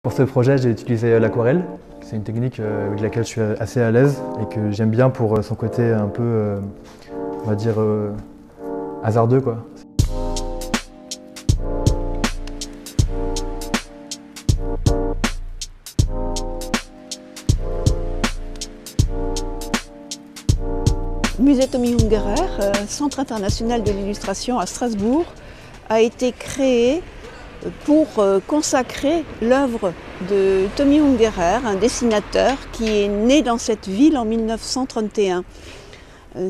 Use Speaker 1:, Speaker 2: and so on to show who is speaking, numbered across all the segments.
Speaker 1: Pour ce projet, j'ai utilisé l'aquarelle. C'est une technique avec laquelle je suis assez à l'aise et que j'aime bien pour son côté un peu, on va dire, hasardeux, quoi.
Speaker 2: Musée Tommy Ungerer, Centre international de l'illustration à Strasbourg, a été créé pour consacrer l'œuvre de Tommy Ungerer, un dessinateur qui est né dans cette ville en 1931.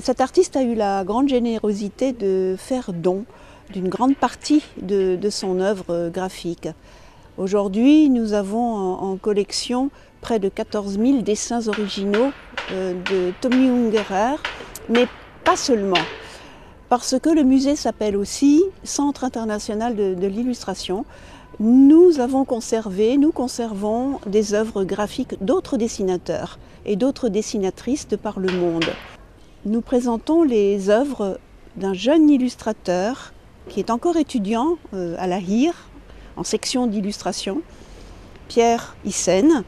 Speaker 2: Cet artiste a eu la grande générosité de faire don d'une grande partie de son œuvre graphique. Aujourd'hui, nous avons en collection près de 14 000 dessins originaux de Tommy Ungerer, mais pas seulement, parce que le musée s'appelle aussi Centre international de l'illustration. Nous conservons des œuvres graphiques d'autres dessinateurs et d'autres dessinatrices de par le monde. Nous présentons les œuvres d'un jeune illustrateur qui est encore étudiant à la HIR, en section d'illustration, Pierre Hyssen,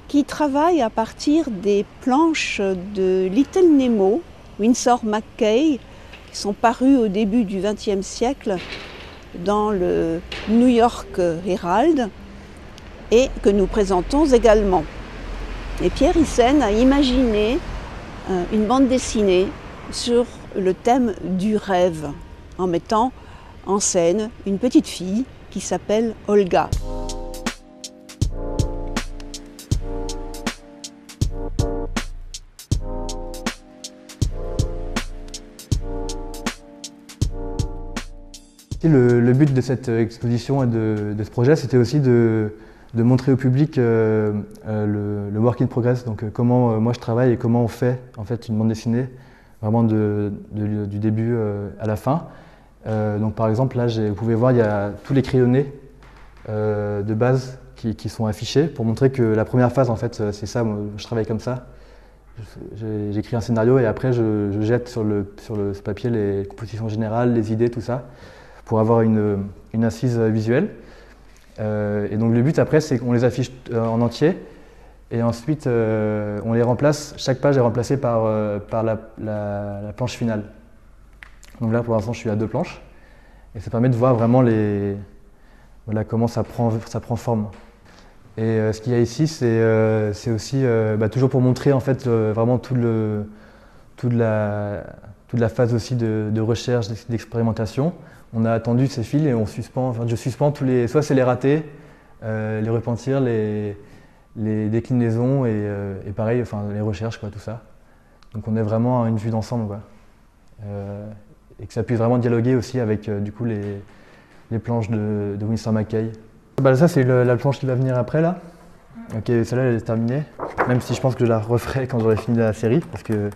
Speaker 2: qui travaille à partir des planches de Little Nemo, Winsor McCay, qui sont parues au début du XXe siècle dans le New York Herald et que nous présentons également. Et Pierre Hyssen a imaginé une bande dessinée sur le thème du rêve, en mettant en scène une petite fille qui s'appelle Olga.
Speaker 1: Le but de cette exposition et de ce projet, c'était aussi de montrer au public le work in progress, donc comment moi je travaille et comment on fait en fait une bande dessinée, vraiment du début à la fin. Donc par exemple là, vous pouvez voir, il y a tous les crayonnés de base qui sont affichés pour montrer que la première phase en fait c'est ça, moi, je travaille comme ça. J'écris un scénario et après je jette sur ce papier les compositions générales, les idées, tout ça, pour avoir une assise visuelle. Et donc le but après, c'est qu'on les affiche en entier et ensuite on les remplace, chaque page est remplacée par la planche finale. Donc là pour l'instant je suis à 2 planches et ça permet de voir vraiment voilà, comment ça prend forme. Et ce qu'il y a ici, c'est aussi toujours pour montrer en fait vraiment toute la phase aussi de recherche, d'expérimentation. On a attendu ces fils et je suspends soit c'est les ratés, les repentirs, les déclinaisons et pareil, enfin les recherches, quoi, tout ça. Donc on est vraiment à une vue d'ensemble, quoi. Et que ça puisse vraiment dialoguer aussi avec du coup les planches de Winsor McCay. Ça c'est la planche qui va venir après là. Ok, celle-là elle est terminée. Même si je pense que je la referai quand j'aurai fini la série parce que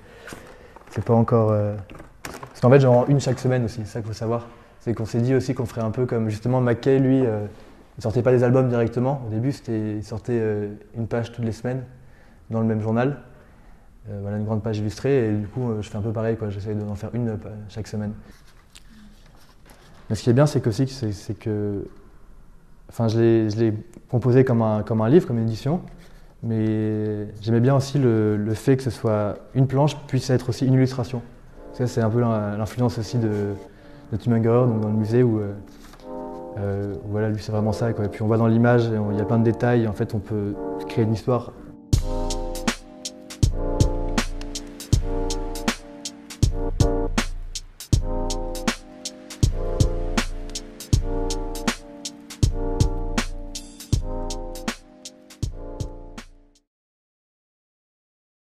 Speaker 1: c'est pas encore. Parce qu'en fait j'en rends une chaque semaine aussi, c'est ça qu'il faut savoir. C'est qu'on s'est dit aussi qu'on ferait un peu comme justement McCay, lui, il sortait pas des albums directement. Au début, il sortait une page toutes les semaines dans le même journal. Voilà, une grande page illustrée et du coup, je fais un peu pareil, quoi. J'essaie d'en faire une chaque semaine. Mais ce qui est bien, c'est que, enfin, je l'ai composé comme un livre, comme une édition, mais j'aimais bien aussi le fait que ce soit une planche puisse être aussi une illustration. Ça, c'est un peu l'influence aussi de Tommy Ungerer, donc dans le musée où voilà, lui c'est vraiment ça, quoi. Et puis on voit dans l'image, il y a plein de détails, en fait on peut créer une histoire